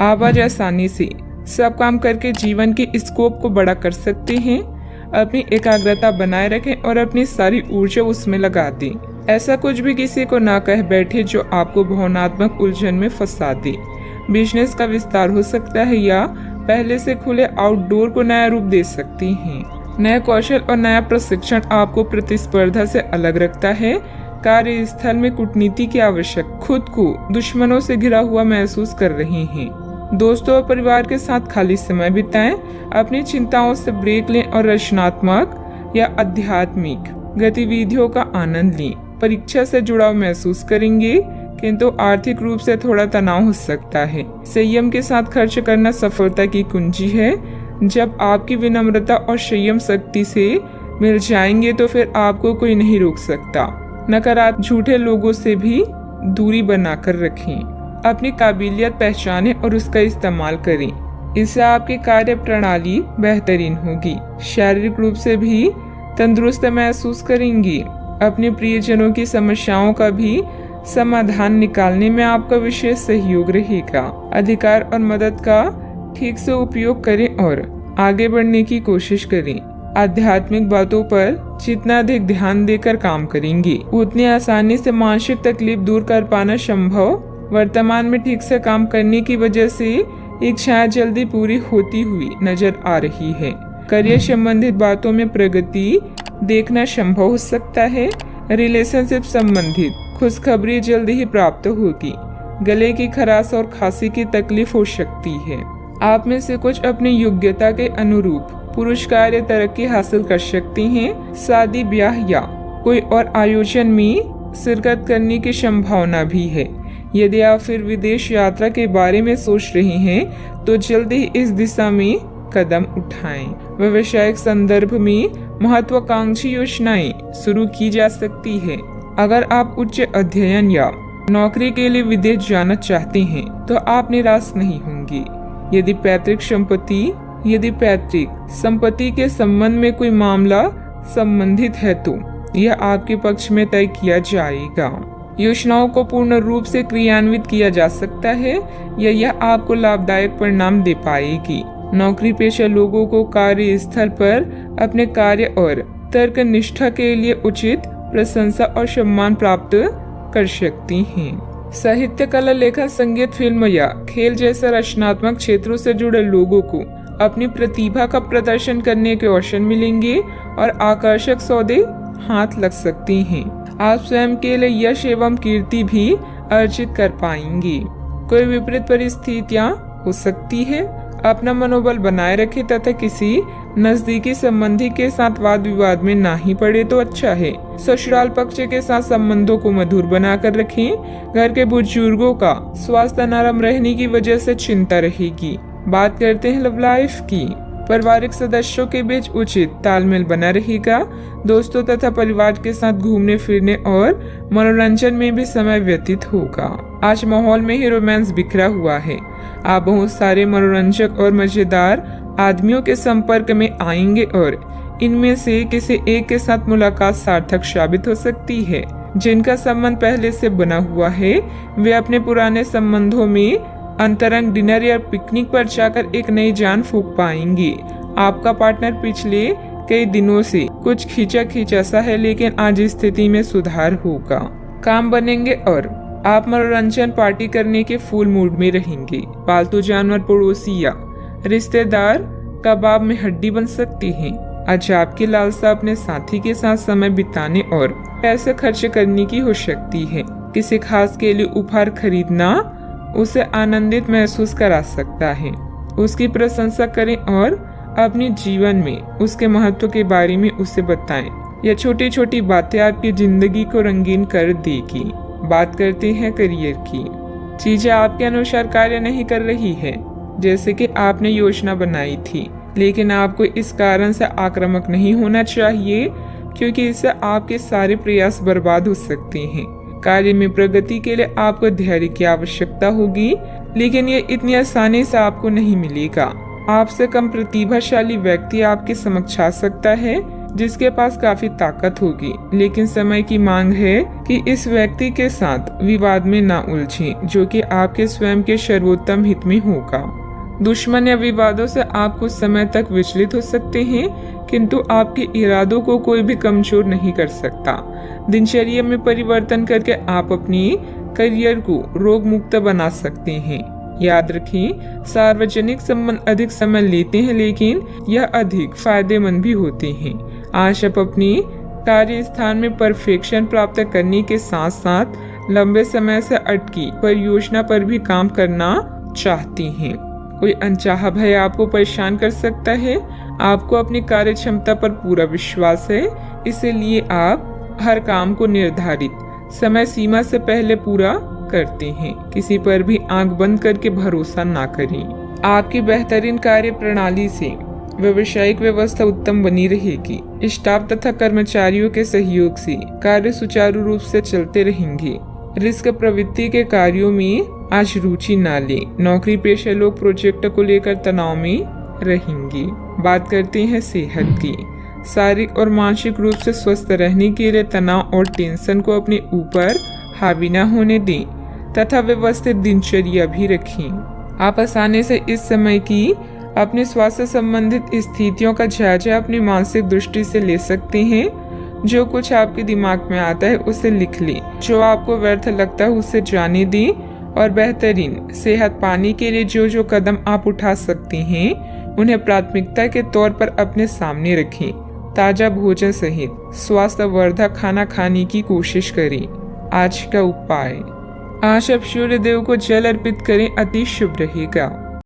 आप आज आसानी से सब काम करके जीवन के स्कोप को बड़ा कर सकते हैं। अपनी एकाग्रता बनाए रखें और अपनी सारी ऊर्जा उसमें लगा दें। ऐसा कुछ भी किसी को ना कह बैठे जो आपको भावनात्मक उलझन में फंसा दे। बिजनेस का विस्तार हो सकता है या पहले से खुले आउटडोर को नया रूप दे सकती हैं। नया कौशल और नया प्रशिक्षण आपको प्रतिस्पर्धा से अलग रखता है। कार्यस्थल में कूटनीति की आवश्यक, खुद को दुश्मनों से घिरा हुआ महसूस कर रहे हैं। दोस्तों और परिवार के साथ खाली समय बिताएं। अपनी चिंताओं से ब्रेक लें और रचनात्मक या आध्यात्मिक गतिविधियों का आनंद लें। परीक्षा से जुड़ाव महसूस करेंगे, किंतु आर्थिक रूप से थोड़ा तनाव हो सकता है। संयम के साथ खर्च करना सफलता की कुंजी है। जब आपकी विनम्रता और संयम शक्ति से मिल जाएंगे तो फिर आपको कोई नहीं रोक सकता। नकारात्मक झूठे लोगों से भी दूरी बनाकर रखें। अपनी काबिलियत पहचानें और उसका इस्तेमाल करें। इससे आपकी कार्य प्रणाली बेहतरीन होगी। शारीरिक रूप से भी तंदुरुस्त महसूस करेंगी। अपने प्रियजनों की समस्याओं का भी समाधान निकालने में आपका विशेष सहयोग रहेगा। अधिकार और मदद का ठीक से उपयोग करें और आगे बढ़ने की कोशिश करें। आध्यात्मिक बातों पर जितना अधिक ध्यान देकर काम करेंगे, उतनी आसानी से मानसिक तकलीफ दूर कर पाना संभव। वर्तमान में ठीक से काम करने की वजह से इच्छाएं जल्दी पूरी होती हुई नजर आ रही है। करियर संबंधित बातों में प्रगति देखना संभव हो सकता है। रिलेशनशिप संबंधित खुशखबरी जल्दी ही प्राप्त होगी। गले की खराश और खांसी की तकलीफ हो सकती है। आप में से कुछ अपनी योग्यता के अनुरूप पुरस्कार या तरक्की हासिल कर सकते हैं। शादी, ब्याह या कोई और आयोजन में शिरकत करने की संभावना भी है। यदि आप फिर विदेश यात्रा के बारे में सोच रहे हैं तो जल्दी ही इस दिशा में कदम उठाएं। व्यावसायिक संदर्भ में महत्वाकांक्षी योजनाएं शुरू की जा सकती है। अगर आप उच्च अध्ययन या नौकरी के लिए विदेश जाना चाहते हैं तो आप निराश नहीं होंगे। यदि पैतृक संपत्ति के संबंध में कोई मामला संबंधित है तो यह आपके पक्ष में तय किया जाएगा। योजनाओं को पूर्ण रूप से क्रियान्वित किया जा सकता है या यह आपको लाभदायक परिणाम दे पाएगी। नौकरी पेशा लोगों को कार्यस्थल पर अपने कार्य और तर्क निष्ठा के लिए उचित प्रशंसा और सम्मान प्राप्त कर सकती हैं। साहित्य, कला, लेखन, संगीत, फिल्म या खेल जैसे रचनात्मक क्षेत्रों से जुड़े लोगों को अपनी प्रतिभा का प्रदर्शन करने के अवसर मिलेंगे और आकर्षक सौदे हाथ लग सकती हैं। आप स्वयं के लिए यश एवं कीर्ति भी अर्जित कर पाएंगे। कोई विपरीत परिस्थितियां हो सकती है। अपना मनोबल बनाए रखें तथा किसी नजदीकी संबंधी के साथ वाद विवाद में ना ही पड़े तो अच्छा है। ससुराल पक्ष के साथ संबंधों को मधुर बनाकर रखें। घर के बुजुर्गों का स्वास्थ्य नरम रहने की वजह से चिंता रहेगी। बात करते हैं लव लाइफ की। पारिवारिक सदस्यों के बीच उचित तालमेल बना रहेगा। दोस्तों तथा परिवार के साथ घूमने फिरने और मनोरंजन में भी समय व्यतीत होगा। आज माहौल में ही रोमांस बिखरा हुआ है। आप बहुत सारे मनोरंजक और मजेदार आदमियों के संपर्क में आएंगे और इनमें से किसी एक के साथ मुलाकात सार्थक साबित हो सकती है। जिनका संबंध पहले से बना हुआ है वे अपने पुराने संबंधों में अंतरंग डिनर या पिकनिक पर जाकर एक नई जान फूंक पाएंगे। आपका पार्टनर पिछले कई दिनों से कुछ खींचा सा है, लेकिन आज स्थिति में सुधार होगा। काम बनेंगे और आप मनोरंजन पार्टी करने के फुल मूड में रहेंगे। पालतू जानवर, पड़ोसी या रिश्तेदार कबाब में हड्डी बन सकती हैं। आज आपकी लालसा अपने साथी के साथ समय बिताने और पैसे खर्च करने की हो सकती है। किसी खास के लिए उपहार खरीदना उसे आनंदित महसूस करा सकता है। उसकी प्रशंसा करें और अपने जीवन में उसके महत्व के बारे में उसे बताएं। यह छोटी छोटी बातें आपकी जिंदगी को रंगीन कर देगी। बात करते हैं करियर की। चीजें आपके अनुसार कार्य नहीं कर रही है जैसे कि आपने योजना बनाई थी, लेकिन आपको इस कारण से आक्रामक नहीं होना चाहिए क्योंकि इससे आपके सारे प्रयास बर्बाद हो सकते हैं। कार्य में प्रगति के लिए आपको धैर्य की आवश्यकता होगी, लेकिन ये इतनी आसानी से आपको नहीं मिलेगा। आपसे कम प्रतिभाशाली व्यक्ति आपके समक्ष आ सकता है जिसके पास काफी ताकत होगी, लेकिन समय की मांग है कि इस व्यक्ति के साथ विवाद में ना उलझें, जो कि आपके स्वयं के सर्वोत्तम हित में होगा। दुश्मन या विवादों से आप कुछ समय तक विचलित हो सकते हैं, किंतु आपके इरादों को कोई भी कमजोर नहीं कर सकता। दिनचर्या में परिवर्तन करके आप अपनी करियर को रोग मुक्त बना सकते हैं। याद रखें, सार्वजनिक संबंध अधिक समय लेते हैं, लेकिन यह अधिक फायदेमंद भी होते हैं। आज आप अपनी कार्य स्थान में परफेक्शन प्राप्त करने के साथ साथ लंबे समय से अटकी परियोजना पर भी काम करना चाहती हैं। कोई अनचाहा भय आपको परेशान कर सकता है। आपको अपनी कार्य क्षमता पर पूरा विश्वास है, इसलिए आप हर काम को निर्धारित समय सीमा से पहले पूरा करते हैं। किसी पर भी आंख बंद करके भरोसा ना करें। आपकी बेहतरीन कार्य प्रणाली से व्यावसायिक व्यवस्था उत्तम बनी रहेगी। स्टाफ तथा कर्मचारियों के सहयोग से कार्य सुचारू रूप से चलते रहेंगे। रिस्क प्रवृत्ति के कार्यों में आज रुचि ना लें। नौकरी पेशा लोग प्रोजेक्ट को लेकर तनाव में रहेंगे। बात करते हैं सेहत की। शारीरिक और मानसिक रूप से स्वस्थ रहने के लिए तनाव और टेंशन को अपने ऊपर हावी न होने दें तथा व्यवस्थित दिनचर्या भी रखें। आप आसानी से इस समय की अपने स्वास्थ्य संबंधित स्थितियों का जायजा अपनी मानसिक दृष्टि से ले सकते हैं। जो कुछ आपके दिमाग में आता है उसे लिख लें। जो आपको व्यर्थ लगता है उसे जाने दें और बेहतरीन सेहत पाने के लिए जो जो कदम आप उठा सकते हैं उन्हें प्राथमिकता के तौर पर अपने सामने रखें। ताजा भोजन सहित स्वास्थ्यवर्धक खाना खाने की कोशिश करें। आज का उपाय, आज आप सूर्य देव को जल अर्पित करें, अति शुभ रहेगा।